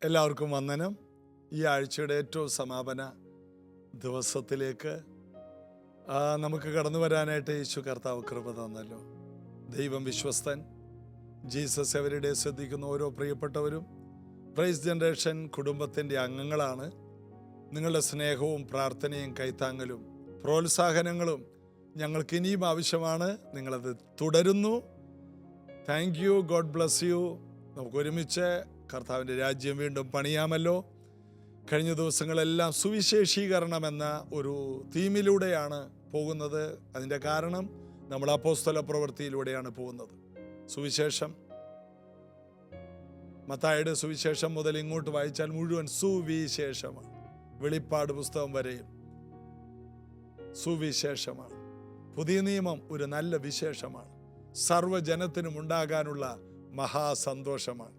എല്ലാവർക്കും വന്ദനം. ഈ ആഴ്ചയുടെ ഏറ്റവും സമാപന ദിവസത്തിലേക്ക് നമുക്ക് കടന്നു വരാനായിട്ട് യേശു കർത്താവ് കൃപ തന്നല്ലോ. ദൈവം വിശ്വസ്തൻ. ജീസസ് എവരിഡേ ശ്രദ്ധിക്കുന്ന ഓരോ പ്രിയപ്പെട്ടവരും പ്രൈസ് ജനറേഷൻ കുടുംബത്തിൻ്റെ അംഗങ്ങളാണ്. നിങ്ങളുടെ സ്നേഹവും പ്രാർത്ഥനയും കൈത്താങ്ങലും പ്രോത്സാഹനങ്ങളും ഞങ്ങൾക്ക് ഇനിയും ആവശ്യമാണ്. നിങ്ങളത് തുടരുന്നു. Thank you. God bless you. നമുക്ക് ഒരുമിച്ച് കർത്താവിൻ്റെ രാജ്യം വീണ്ടും പണിയാമല്ലോ. കഴിഞ്ഞ ദിവസങ്ങളെല്ലാം സുവിശേഷീകരണം എന്ന ഒരു തീമിലൂടെയാണ് പോകുന്നത്. അതിൻ്റെ കാരണം നമ്മൾ അപ്പോസ്തല പ്രവൃത്തിയിലൂടെയാണ് പോകുന്നത്. സുവിശേഷം, മത്തായിയുടെ സുവിശേഷം മുതൽ ഇങ്ങോട്ട് വായിച്ചാൽ മുഴുവൻ സുവിശേഷമാണ്. വെളിപ്പാട് പുസ്തകം വരെയും സുവിശേഷമാണ്. പുതിയ നിയമം ഒരു നല്ല വിശേഷമാണ്. സർവ്വജനത്തിനും ഉണ്ടാകാനുള്ള മഹാസന്തോഷമാണ്.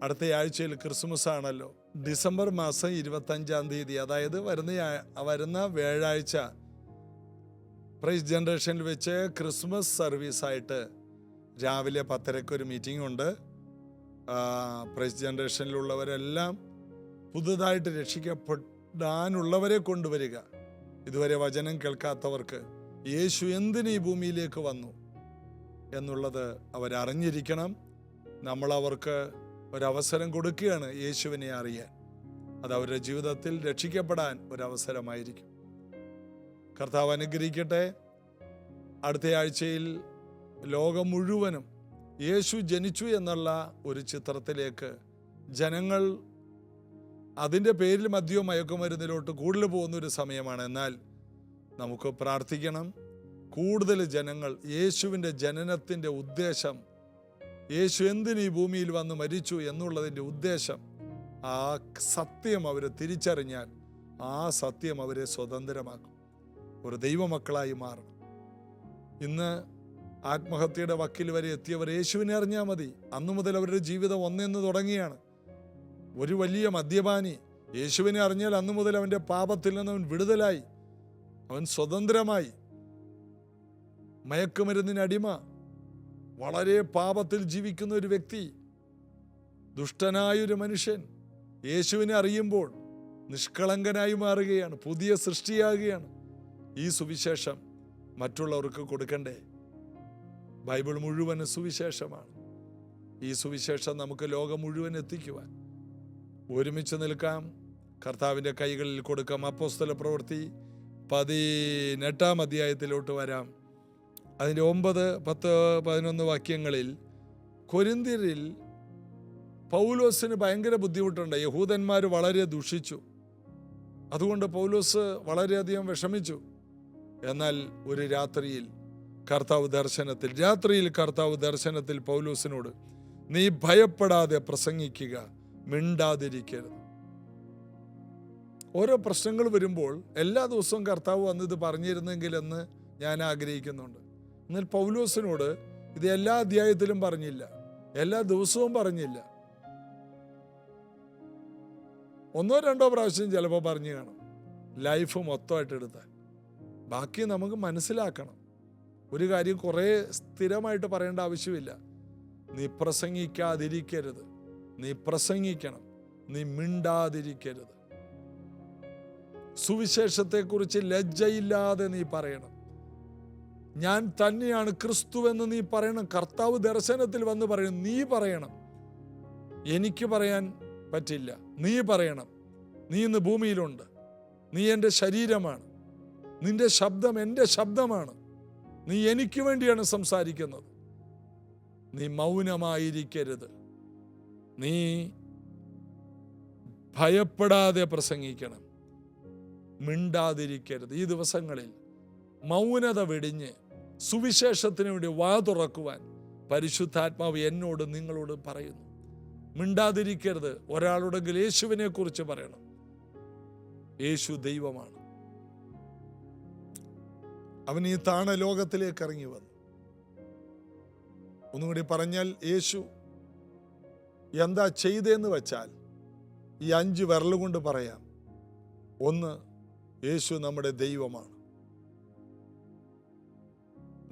അടുത്ത ആഴ്ചയിൽ ക്രിസ്മസ് ആണല്ലോ. ഡിസംബർ മാസം 25-ാം തീയതി, അതായത് വരുന്ന വ്യാഴാഴ്ച പ്രൈസ് ജനറേഷനിൽ വെച്ച് ക്രിസ്മസ് സർവീസായിട്ട് രാവിലെ 10:30 ഒരു മീറ്റിംഗ് ഉണ്ട്. പ്രൈസ് ജനറേഷനിലുള്ളവരെല്ലാം പുതുതായിട്ട് രക്ഷിക്കപ്പെടാനുള്ളവരെ കൊണ്ടുവരിക. ഇതുവരെ വചനം കേൾക്കാത്തവർക്ക് യേശു എന്തിന് ഈ ഭൂമിയിലേക്ക് വന്നു എന്നുള്ളത് അവരറിഞ്ഞിരിക്കണം. നമ്മളവർക്ക് ഒരവസരം കൊടുക്കുകയാണ് യേശുവിനെ അറിയാൻ. അത് അവരുടെ ജീവിതത്തിൽ രക്ഷിക്കപ്പെടാൻ ഒരവസരമായിരിക്കും. കർത്താവ് അനുഗ്രഹിക്കട്ടെ. അടുത്ത ആഴ്ചയിൽ ലോകം മുഴുവനും യേശു ജനിച്ചു എന്നുള്ള ഒരു ചിത്രത്തിലേക്ക് ജനങ്ങൾ അതിൻ്റെ പേരിൽ മദ്യവും മയക്കുമരുന്നിലോട്ട് കൂടുതൽ പോകുന്നൊരു സമയമാണ്. എന്നാൽ നമുക്ക് പ്രാർത്ഥിക്കണം. കൂടുതൽ ജനങ്ങൾ യേശുവിൻ്റെ ജനനത്തിൻ്റെ ഉദ്ദേശം, യേശു എന്തിന് ഈ ഭൂമിയിൽ വന്ന് മരിച്ചു എന്നുള്ളതിൻ്റെ ഉദ്ദേശം, ആ സത്യം അവർ തിരിച്ചറിഞ്ഞാൽ ആ സത്യം അവരെ സ്വതന്ത്രമാക്കും. ഒരു ദൈവമക്കളായി മാറണം. ഇന്ന് ആത്മഹത്യയുടെ വക്കിൽ വരെ എത്തിയവർ യേശുവിനെ അറിഞ്ഞാൽ മതി. അന്നു മുതൽ അവരുടെ ജീവിതം ഒന്നെന്ന് തുടങ്ങിയാണ്. ഒരു വലിയ മദ്യപാനി യേശുവിനെ അറിഞ്ഞാൽ അന്നു മുതൽ അവൻ്റെ പാപത്തിൽ നിന്ന് അവൻ വിടുതലായി, അവൻ സ്വതന്ത്രമായി. മയക്കുമരുന്നിനടിമ, വളരെ പാപത്തിൽ ജീവിക്കുന്ന ഒരു വ്യക്തി, ദുഷ്ടനായൊരു മനുഷ്യൻ യേശുവിനെ അറിയുമ്പോൾ നിഷ്കളങ്കനായി മാറുകയാണ്, പുതിയ സൃഷ്ടിയാകുകയാണ്. ഈ സുവിശേഷം മറ്റുള്ളവർക്ക് കൊടുക്കണ്ടേ? ബൈബിൾ മുഴുവൻ സുവിശേഷമാണ്. ഈ സുവിശേഷം നമുക്ക് ലോകം മുഴുവൻ എത്തിക്കുവാൻ ഒരുമിച്ച് നിൽക്കാം. കർത്താവിൻ്റെ കൈകളിൽ കൊടുക്കാം. അപ്പോസ്തല പ്രവൃത്തി 18-ാം അധ്യായത്തിലോട്ട് വരാം. അതിൻ്റെ 9, 10, 11 വാക്യങ്ങളിൽ കൊരിന്ത്യരിൽ പൗലോസിന് ഭയങ്കര ബുദ്ധിമുട്ടുണ്ട്. യഹൂദന്മാർ വളരെ ദുഷിച്ചു. അതുകൊണ്ട് പൗലോസ് വളരെയധികം വിഷമിച്ചു. എന്നാൽ ഒരു രാത്രിയിൽ കർത്താവ് ദർശനത്തിൽ പൗലോസിനോട്, നീ ഭയപ്പെടാതെ പ്രസംഗിക്കുക, മിണ്ടാതിരിക്കരുത്. ഓരോ പ്രശ്നങ്ങൾ വരുമ്പോൾ എല്ലാ ദിവസവും കർത്താവ് വന്ന് ഇത് പറഞ്ഞിരുന്നെങ്കിലെന്ന് ഞാൻ ആഗ്രഹിക്കുന്നുണ്ട്. എന്നാൽ പൗലോസിനോട് ഇത് എല്ലാ അധ്യായത്തിലും പറഞ്ഞില്ല, എല്ലാ ദിവസവും പറഞ്ഞില്ല. 1-2 പ്രാവശ്യം ചിലപ്പോൾ പറഞ്ഞു കാണും. ലൈഫ് മൊത്തമായിട്ട് എടുത്താൽ ബാക്കി നമുക്ക് മനസ്സിലാക്കണം. ഒരു കാര്യം കുറേ സ്ഥിരമായിട്ട് പറയേണ്ട ആവശ്യമില്ല. നീ പ്രസംഗിക്കാതിരിക്കരുത്, നീ പ്രസംഗിക്കണം, നീ മിണ്ടാതിരിക്കരുത്. സുവിശേഷത്തെക്കുറിച്ച് ലജ്ജയില്ലാതെ നീ പറയണം. ഞാൻ തന്നെയാണ് ക്രിസ്തുവെന്ന് നീ പറയണം. കർത്താവ് ദർശനത്തിൽ വന്ന് പറയണം, നീ പറയണം. എനിക്ക് പറയാൻ പറ്റില്ല, നീ പറയണം. നീ ഇന്ന് ഭൂമിയിലുണ്ട്, നീ എൻ്റെ ശരീരമാണ്, നിന്റെ ശബ്ദം എൻ്റെ ശബ്ദമാണ്, നീ എനിക്ക് വേണ്ടിയാണ് സംസാരിക്കുന്നത്. നീ മൗനമായിരിക്കരുത്, നീ ഭയപ്പെടാതെ പ്രസംഗിക്കണം, മിണ്ടാതിരിക്കരുത്. ഈ ദിവസങ്ങളിൽ മൗനത വെടിഞ്ഞ് സുവിശേഷത്തിന് വേണ്ടി വാ തുറക്കുവാൻ പരിശുദ്ധാത്മാവ് എന്നോട് നിങ്ങളോട് പറയുന്നു. മിണ്ടാതിരിക്കരുത്. ഒരാളോടെങ്കിൽ യേശുവിനെ കുറിച്ച് പറയണം. യേശു ദൈവമാണ്. അവൻ ഈ താണ ലോകത്തിലേക്ക് ഇറങ്ങി വന്നു. ഒന്നുകൂടി പറഞ്ഞാൽ, യേശു എന്താ ചെയ്തതെന്ന് വെച്ചാൽ ഈ 5 വിരൽ കൊണ്ട് പറയാം. 1, യേശു നമ്മുടെ ദൈവമാണ്,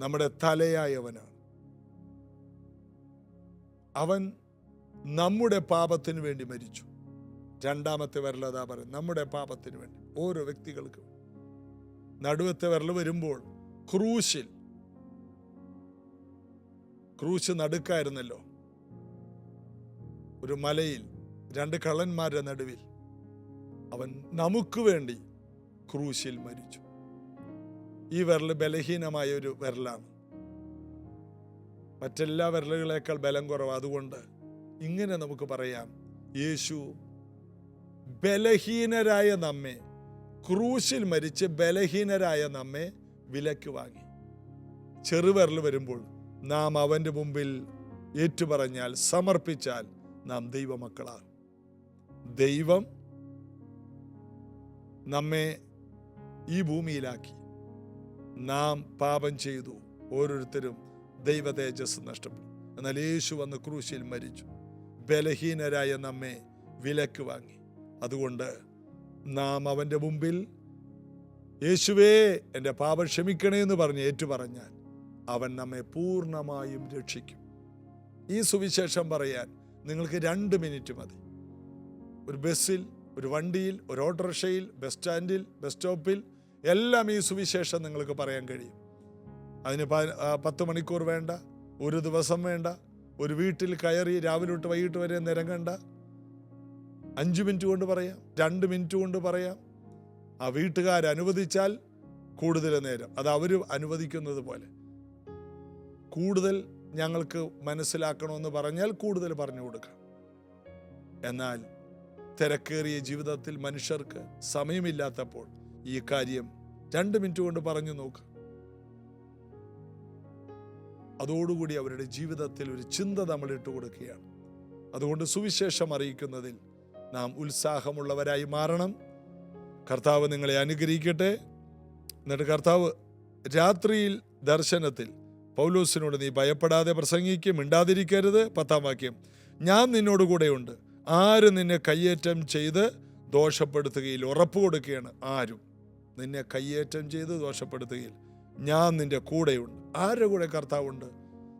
നമ്മുടെ തലയായവനാണ്. അവൻ നമ്മുടെ പാപത്തിന് വേണ്ടി മരിച്ചു. രണ്ടാമത്തെ വിരലതാ പറയും, നമ്മുടെ പാപത്തിന് വേണ്ടി ഓരോ വ്യക്തികൾക്കും. നടുവത്തെ വിരൽ വരുമ്പോൾ ക്രൂശ് നടുക്കായിരുന്നല്ലോ. ഒരു മലയിൽ രണ്ട് കള്ളന്മാരുടെ നടുവിൽ അവൻ നമുക്ക് വേണ്ടി ക്രൂശിൽ മരിച്ചു. ഈ വിരൽ ബലഹീനമായ ഒരു വിരലാണ്, മറ്റെല്ലാ വിരലുകളേക്കാൾ ബലം കുറവ്. അതുകൊണ്ട് ഇങ്ങനെ നമുക്ക് പറയാം, യേശു ബലഹീനരായ നമ്മെ, ക്രൂശിൽ മരിച്ച് ബലഹീനരായ നമ്മെ വിലക്ക് വാങ്ങി. ചെറുവിരൽ വരുമ്പോൾ നാം അവൻ്റെ മുമ്പിൽ ഏറ്റുപറഞ്ഞാൽ, സമർപ്പിച്ചാൽ നാം ദൈവമക്കളാകും. ദൈവം നമ്മെ ഈ ഭൂമിയിലാക്കി. നാം പാപം ചെയ്തു, ഓരോരുത്തരും ദൈവ തേജസ് നഷ്ടപ്പെട്ടു. എന്നാൽ യേശു വന്ന് ക്രൂശിൽ മരിച്ചു, ബലഹീനരായ നമ്മെ വിലക്ക് വാങ്ങി. അതുകൊണ്ട് നാം അവൻ്റെ മുമ്പിൽ യേശുവേ എൻ്റെ പാപം ക്ഷമിക്കണേ എന്ന് പറഞ്ഞ് ഏറ്റുപറഞ്ഞാൽ അവൻ നമ്മെ പൂർണ്ണമായും രക്ഷിക്കും. ഈ സുവിശേഷം പറയാൻ നിങ്ങൾക്ക് 2 മിനിറ്റ് മതി. ഒരു ബസ്സിൽ, ഒരു വണ്ടിയിൽ, ഒരു ഓട്ടോറിക്ഷയിൽ, ബസ് സ്റ്റാൻഡിൽ, ബസ് സ്റ്റോപ്പിൽ എല്ലാം ഈ സുവിശേഷം നിങ്ങൾക്ക് പറയാൻ കഴിയും. അതിന് 10 മണിക്കൂർ വേണ്ട, ഒരു ദിവസം വേണ്ട. ഒരു വീട്ടിൽ കയറി രാവിലെ തൊട്ട് വൈകിട്ട് വരെ നിരങ്ങണ്ട. 5 മിനിറ്റ് കൊണ്ട് പറയാം, 2 മിനിറ്റ് കൊണ്ട് പറയാം. ആ വീട്ടുകാരനുവദിച്ചാൽ കൂടുതൽ നേരം, അത് അവർ അനുവദിക്കുന്നത് പോലെ. കൂടുതൽ ഞങ്ങൾക്ക് മനസ്സിലാക്കണമെന്ന് പറഞ്ഞാൽ കൂടുതൽ പറഞ്ഞു കൊടുക്കാം. എന്നാൽ തിരക്കേറിയ ജീവിതത്തിൽ മനുഷ്യർക്ക് സമയമില്ലാത്തപ്പോൾ ഈ കാര്യം 2 മിനിറ്റ് കൊണ്ട് പറഞ്ഞു നോക്കുക. അതോടുകൂടി അവരുടെ ജീവിതത്തിൽ ഒരു ചിന്ത നമ്മൾ ഇട്ട് കൊടുക്കുകയാണ്. അതുകൊണ്ട് സുവിശേഷം അറിയിക്കുന്നതിൽ നാം ഉത്സാഹമുള്ളവരായി മാറണം. കർത്താവ് നിങ്ങളെ അനുഗ്രഹിക്കട്ടെ. എന്നിട്ട് കർത്താവ് രാത്രിയിൽ ദർശനത്തിൽ പൗലോസിനോട്, നീ ഭയപ്പെടാതെ പ്രസംഗിക്കും, മിണ്ടാതിരിക്കരുത്. 10-ാം വാക്യം, ഞാൻ നിന്നോട് കൂടെയുണ്ട്, ആരും നിന്നെ കയ്യേറ്റം ചെയ്ത് ദോഷപ്പെടുത്തുകയില്ല. ഉറപ്പ് കൊടുക്കുകയാണ്, ആരും നിന്നെ കയ്യേറ്റം ചെയ്ത് ദോഷപ്പെടുത്തുകയില്ല, ഞാൻ നിന്റെ കൂടെയുണ്ട്. ആരുടെ കൂടെ? കർത്താവുണ്ട്,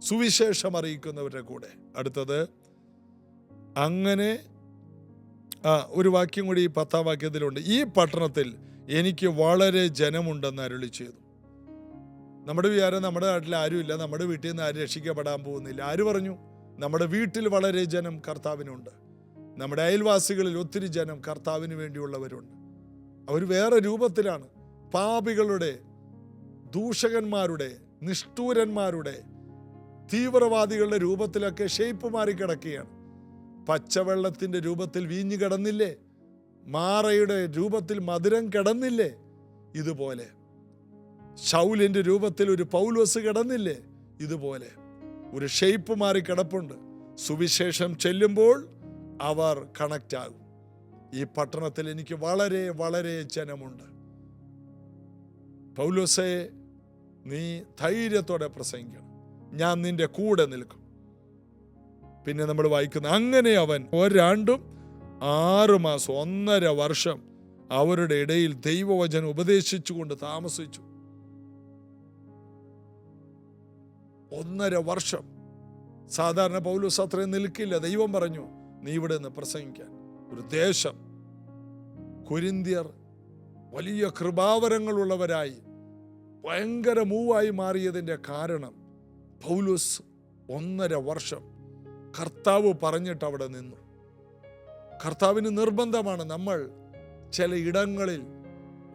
സുവിശേഷം അറിയിക്കുന്നവരുടെ കൂടെ. അടുത്തത്, അങ്ങനെ ഒരു വാക്യം കൂടി 10-ാം വാക്യത്തിലുണ്ട്, ഈ പട്ടണത്തിൽ എനിക്ക് വളരെ ജനമുണ്ടെന്ന് അരുളി ചെയ്തു. നമ്മുടെ വിചാരം നമ്മുടെ നാട്ടിൽ ആരുമില്ല, നമ്മുടെ വീട്ടിൽ നിന്ന് ആരും രക്ഷിക്കപ്പെടാൻ പോകുന്നില്ല. ആര് പറഞ്ഞു? നമ്മുടെ വീട്ടിൽ വളരെ ജനം കർത്താവിനുണ്ട്. നമ്മുടെ അയൽവാസികളിൽ ഒത്തിരി ജനം കർത്താവിന് വേണ്ടിയുള്ളവരുണ്ട്. അവർ വേറെ രൂപത്തിലാണ്. പാപികളുടെ, ദൂഷകന്മാരുടെ, നിഷ്ഠൂരന്മാരുടെ, തീവ്രവാദികളുടെ രൂപത്തിലൊക്കെ ഷേപ്പ് മാറിക്കിടക്കുകയാണ്. പച്ചവെള്ളത്തിൻ്റെ രൂപത്തിൽ വീഞ്ഞു കിടന്നില്ലേ? മാറയുടെ രൂപത്തിൽ മധുരം കിടന്നില്ലേ? ഇതുപോലെ ശൗലിൻ്റെ രൂപത്തിൽ ഒരു പൗലോസ് കിടന്നില്ലേ? ഇതുപോലെ ഒരു ഷേപ്പ് മാറി കിടപ്പുണ്ട്. സുവിശേഷം ചെല്ലുമ്പോൾ അവർ കണക്റ്റ് ആകും. ഈ പട്ടണത്തിൽ എനിക്ക് വളരെ വളരെ ജനമുണ്ട്. പൗലോസേ, നീ ധൈര്യത്തോടെ പ്രസംഗിക്കണം, ഞാൻ നിന്റെ കൂടെ നിൽക്കും. പിന്നെ നമ്മൾ വായിക്കുന്ന, അങ്ങനെ അവൻ 1 ആണ്ടും 6 മാസം 1.5 വർഷം അവരുടെ ഇടയിൽ ദൈവവചനം ഉപദേശിച്ചുകൊണ്ട് താമസിച്ചു. 1.5 വർഷം. സാധാരണ പൗലോസ് അത്രയും നിൽക്കില്ല. ദൈവം പറഞ്ഞു, നീ ഇവിടെ നിന്ന് പ്രസംഗിക്കാൻ. ഒരു ദേശം, കൊരിന്ത്യർ വലിയ കൃപാവരങ്ങളുള്ളവരായി ഭയങ്കര മൂവായി മാറിയതിൻ്റെ കാരണം പൗലോസ് 1.5 വർഷം കർത്താവ് പറഞ്ഞിട്ട് അവിടെ നിന്നു. കർത്താവിന് നിർബന്ധമാണ് നമ്മൾ ചില ഇടങ്ങളിൽ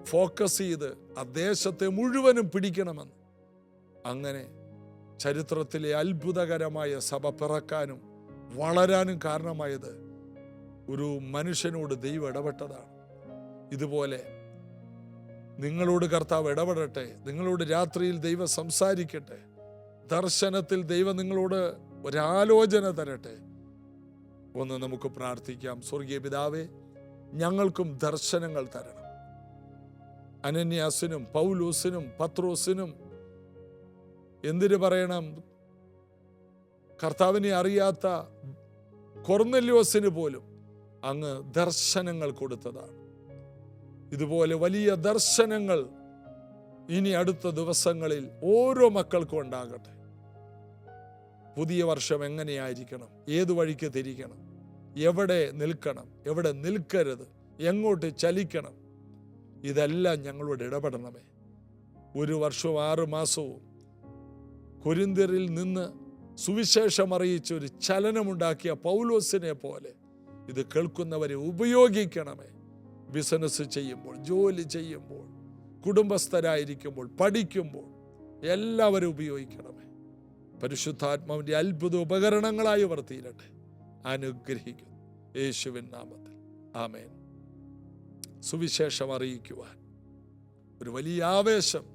ഫോക്കസ് ചെയ്ത് ആ ദേശത്തെ മുഴുവനും പിടിക്കണമെന്ന്. അങ്ങനെ ചരിത്രത്തിലെ അത്ഭുതകരമായ സഭ പിറക്കാനും വളരാനും കാരണമായത് ഒരു മനുഷ്യനോട് ദൈവം ഇടപെട്ടതാണ്. ഇതുപോലെ നിങ്ങളോട് കർത്താവ് ഇടപെടട്ടെ. നിങ്ങളോട് രാത്രിയിൽ ദൈവം സംസാരിക്കട്ടെ. ദർശനത്തിൽ ദൈവം നിങ്ങളോട് ഒരാലോചന തരട്ടെ. ഒന്ന് നമുക്ക് പ്രാർത്ഥിക്കാം. സ്വർഗീയ പിതാവേ, ഞങ്ങൾക്കും ദർശനങ്ങൾ തരണം. അനന്യാസിനും പൗലോസിനും പത്രോസിനും, എന്തിനു പറയണം, കർത്താവിനെ അറിയാത്ത കൊർന്നല്യോസിന് പോലും അങ്ങ് ദർശനങ്ങൾ കൊടുത്തതാണ്. ഇതുപോലെ വലിയ ദർശനങ്ങൾ ഇനി അടുത്ത ദിവസങ്ങളിൽ ഓരോ മക്കൾക്കും ഉണ്ടാകട്ടെ. പുതിയ വർഷം എങ്ങനെയായിരിക്കണം, ഏതു വഴിക്ക് തിരിക്കണം, എവിടെ നിൽക്കണം, എവിടെ നിൽക്കരുത്, എങ്ങോട്ട് ചലിക്കണം, ഇതെല്ലാം ഞങ്ങളോട് ഇടപെടണമേ. 1 വർഷവും 6 മാസവും കൊരിന്ത്യരിൽ നിന്ന് സുവിശേഷം അറിയിച്ച് ഒരു ചലനമുണ്ടാക്കിയ പൗലോസിനെ പോലെ ഇത് കേൾക്കുന്നവരെ ഉപയോഗിക്കണമേ. ബിസിനസ് ചെയ്യുമ്പോൾ, ജോലി ചെയ്യുമ്പോൾ, കുടുംബസ്ഥരായിരിക്കുമ്പോൾ, പഠിക്കുമ്പോൾ എല്ലാവരും ഉപയോഗിക്കണമേ. പരിശുദ്ധാത്മാവിൻ്റെ അത്ഭുത ഉപകരണങ്ങളായി ഇവർ തീരട്ടെ. അനുഗ്രഹിക്കുന്നു യേശുവിൻ നാമത്തിൽ. ആമേൻ. സുവിശേഷം അറിയിക്കുവാൻ ഒരു വലിയ ആവേശം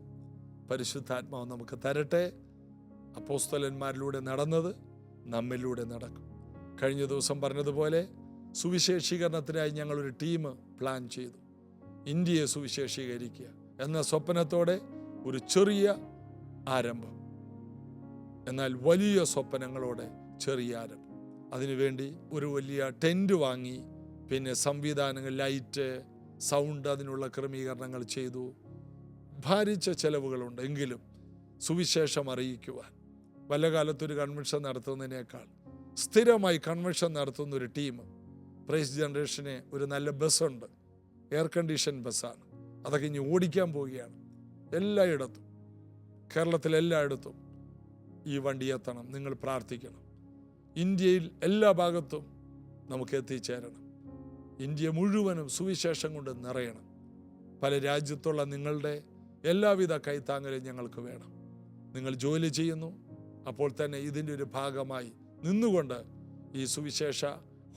പരിശുദ്ധാത്മാവ് നമുക്ക് തരട്ടെ. അപ്പോസ്തലന്മാരിലൂടെ നടന്നത് നമ്മിലൂടെ നടക്കും. കഴിഞ്ഞ ദിവസം പറഞ്ഞതുപോലെ സുവിശേഷീകരണത്തിനായി ഞങ്ങളൊരു ടീം പ്ലാൻ ചെയ്തു. ഇന്ത്യയെ സുവിശേഷീകരിക്കുക എന്ന സ്വപ്നത്തോടെ ഒരു ചെറിയ ആരംഭം, എന്നാൽ വലിയ സ്വപ്നങ്ങളോടെ ചെറിയ ആരംഭം. അതിനുവേണ്ടി ഒരു വലിയ ടെൻറ്റ് വാങ്ങി, പിന്നെ സംവിധാനങ്ങൾ, ലൈറ്റ്, സൗണ്ട്, അതിനുള്ള ക്രമീകരണങ്ങൾ ചെയ്തു. ഭാരിച്ച ചെലവുകളുണ്ട്. എങ്കിലും സുവിശേഷം അറിയിക്കുവാൻ വല്ല കാലത്തൊരു കൺവെൻഷൻ നടത്തുന്നതിനേക്കാൾ സ്ഥിരമായി കൺവെൻഷൻ നടത്തുന്ന ഒരു ടീം, പ്രൈസ് ജനറേഷന് ഒരു നല്ല ബസ്സുണ്ട്, എയർ കണ്ടീഷൻ ബസ്സാണ്. അതൊക്കെ ഇനി ഓടിക്കാൻ പോവുകയാണ്. എല്ലായിടത്തും, കേരളത്തിലെല്ലായിടത്തും ഈ വണ്ടി എത്തണം. നിങ്ങൾ പ്രാർത്ഥിക്കണം. ഇന്ത്യയിൽ എല്ലാ ഭാഗത്തും നമുക്ക് എത്തിച്ചേരണം. ഇന്ത്യ മുഴുവനും സുവിശേഷം കൊണ്ട് നിറയണം. പല രാജ്യത്തുള്ള നിങ്ങളുടെ എല്ലാവിധ കൈത്താങ്ങലും ഞങ്ങൾക്ക് വേണം. നിങ്ങൾ ജോലി ചെയ്യുന്നു, അപ്പോൾ തന്നെ ഇതിൻ്റെ ഒരു ഭാഗമായി നിന്നുകൊണ്ട് ഈ സുവിശേഷ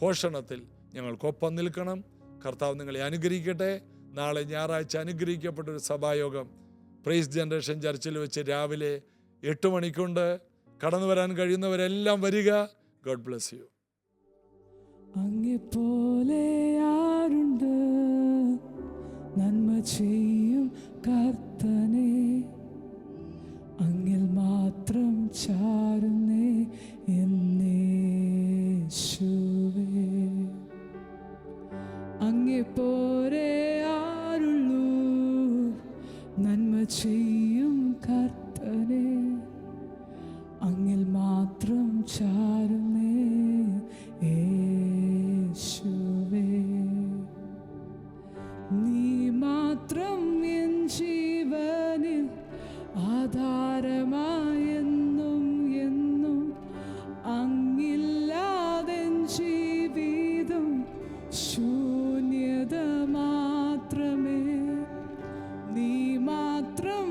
ഘോഷണത്തിൽ ഞങ്ങൾക്കൊപ്പം നിൽക്കണം. കർത്താവ് നിങ്ങളെ അനുഗ്രഹിക്കട്ടെ. നാളെ ഞായറാഴ്ച അനുഗ്രഹിക്കപ്പെട്ടൊരു സഭായോഗം പ്രൈസ് ജനറേഷൻ ചർച്ചിൽ വെച്ച് രാവിലെ 8 മണിക്കുണ്ട്. കടന്നു വരാൻ കഴിയുന്നവരെല്ലാം വരിക. God bless you. അങ്ങെപ്പോലെ ആരുണ്ട് നന്മ ചെയ്യും കർത്തനെ, അങ്ങിൽ മാത്രം ചാരുന്നേ എന്നേശുവേ. അങ്ങെപ്പോലെ ആരുള്ളൂ നന്മ ചെയ്യും കർത്തനെ, അങ്ങിൽ മാത്രം ചാരുന്നേ യേശുവേ. നീ മാത്രം എൻ ജീവനിൽ ആധാരമായെന്നും എന്നും, അങ്ങില്ലാതെ ജീവിതം ശൂന്യത മാത്രമേ. നീ മാത്രം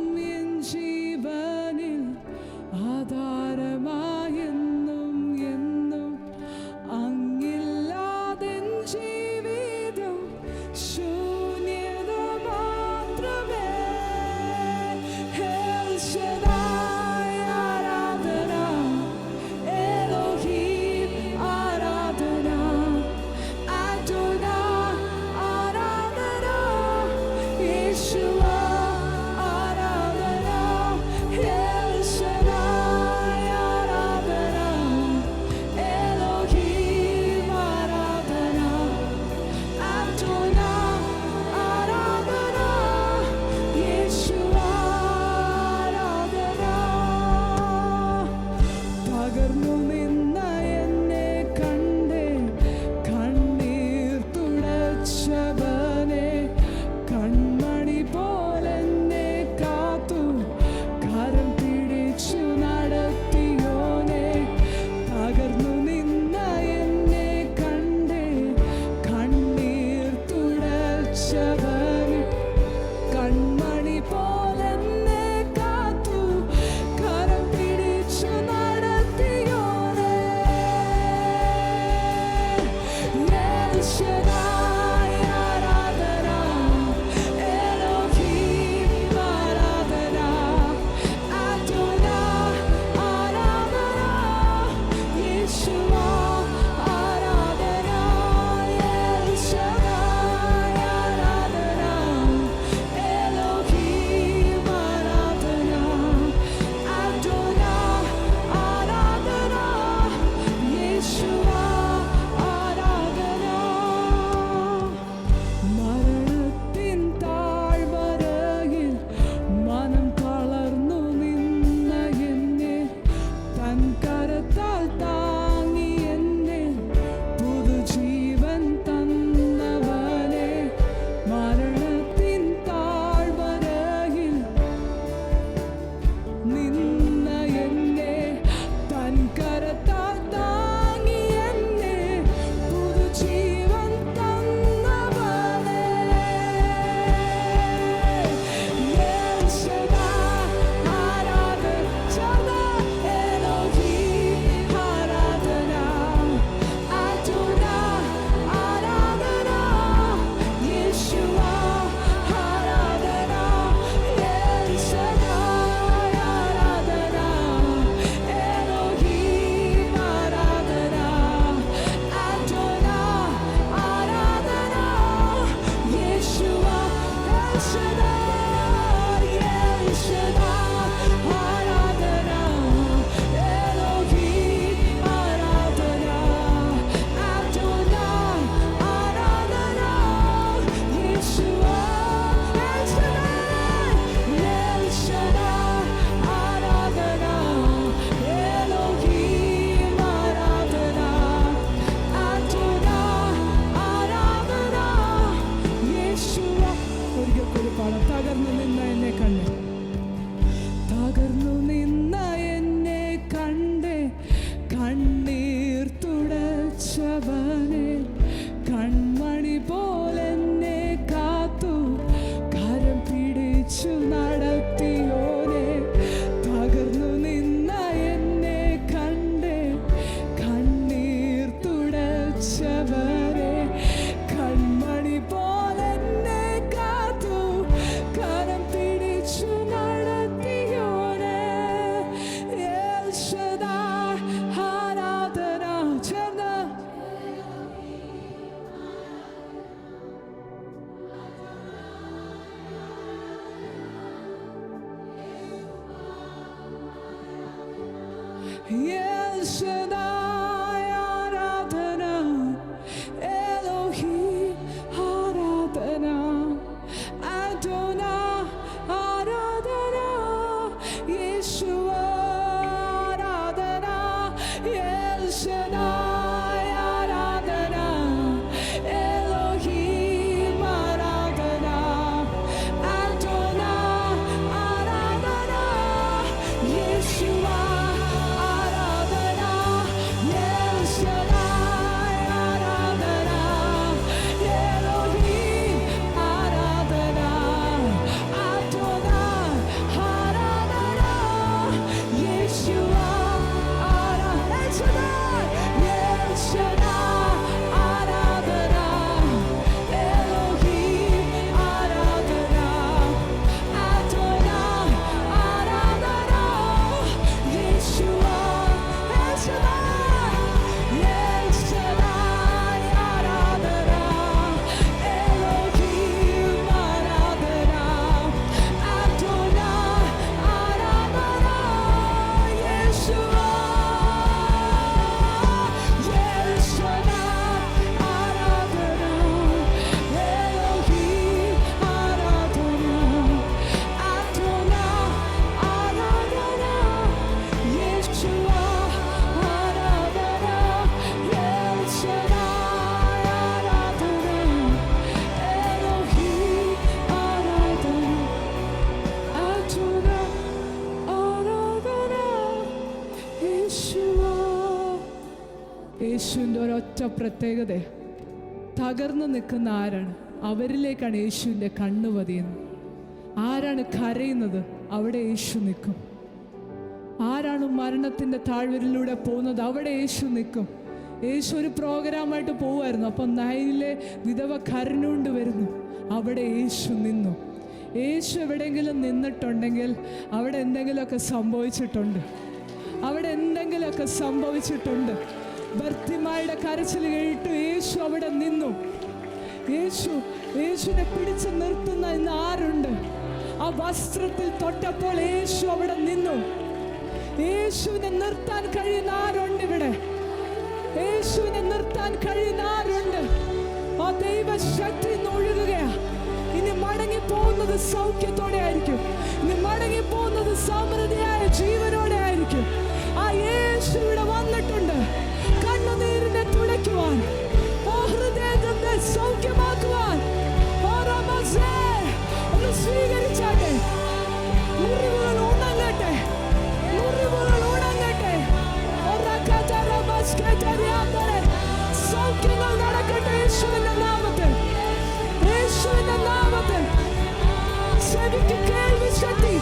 കൺമണി പോലെന്നെ കാത്തു കരം പിടിച്ചു നടത്തിയോനെ തകർന്നു നിന്ന എന്നെ കണ്ട് കണ്ണീർ തുടച്ചവരെ കൺമണി പോലെന്നെ കാത്തു കരം പിടിച്ചു നടത്തിയോനെ എൽ ശദ്ദായ് ആരാധന ചേർന്ന് El Shaddai Aradhana, Elohim Aradhana, Adonai Aradhana, Yeshua Aradhana, El Shaddai Aradhana, Elohim Aradhana, Adonai Aradhana, Yeshua യേശുവിൻ്റെ ഒരൊറ്റ പ്രത്യേകത, തകർന്നു നിൽക്കുന്ന ആരാണ് അവരിലേക്കാണ് യേശുവിൻ്റെ കണ്ണ് പതിയുന്നത്. ആരാണ് കരയുന്നത് അവിടെ യേശു നിൽക്കും. ആരാണ് മരണത്തിൻ്റെ താഴ്വരയിലൂടെ പോകുന്നത് അവിടെ യേശു നിൽക്കും. യേശു ഒരു പ്രോഗ്രാമായിട്ട് പോവുമായിരുന്നു. അപ്പം നൈനിലെ വിധവ കരഞ്ഞുകൊണ്ട് വരുന്നു, അവിടെ യേശു നിന്നു. യേശു എവിടെയെങ്കിലും നിന്നിട്ടുണ്ടെങ്കിൽ അവിടെ എന്തെങ്കിലുമൊക്കെ സംഭവിച്ചിട്ടുണ്ട്. അവിടെ എന്തെങ്കിലുമൊക്കെ സംഭവിച്ചിട്ടുണ്ട്. ബർത്തിമായുടെ കരച്ചിൽ കേട്ടു യേശു അവിടെ നിന്നു. യേശുവിനെ പിടിച്ചു നിർത്തുന്ന ഇന്ന് ആരുണ്ട്? ആ വസ്ത്രത്തിൽ തൊട്ടപ്പോൾ യേശു അവിടെ നിന്നു. യേശുവിനെ നിർത്താൻ കഴിയുന്ന ആരുണ്ട് ഇവിടെ? യേശുവിനെ നിർത്താൻ കഴിയുന്ന ആരുണ്ട്? ആ ദൈവശക്തി ഒഴുകുകയാ. ഇനി മടങ്ങി പോകുന്നത് സൗഖ്യത്തോടെ ആയിരിക്കും. ഇനി മടങ്ങി പോകുന്നത് സമൃദ്ധിയായ ജീവനോടെ ആയിരിക്കും. ആ യേശു ഇവിടെ വന്നിട്ടുണ്ട് കണ്ണുനീരിനെ തുടയ്ക്കുവാൻ, ഹൃദയത്തെ സൗഖ്യമാക്കുവാൻ. ഒന്ന് സ്വീകരിച്ചാട്ടെ. മുറിവുകൾ ഉണങ്ങട്ടെ, മുറിവുകൾ ഉണങ്ങട്ടെ. സൗഖ്യങ്ങൾ നടക്കട്ടെ യേശുവിന്റെ നാമത്തിൽ, യേശുവിന്റെ നാമത്തിൽ. ചെവിക്ക് കേൾവി ശക്തി,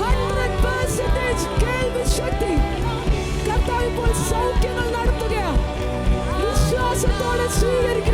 100% കേൾവി ശക്തി. കർത്താവ് ഇപ്പോൾ സൗഖ്യങ്ങൾ നടത്തുകയാണ്. വിശ്വാസത്തോടെ സ്വീകരിക്കുക.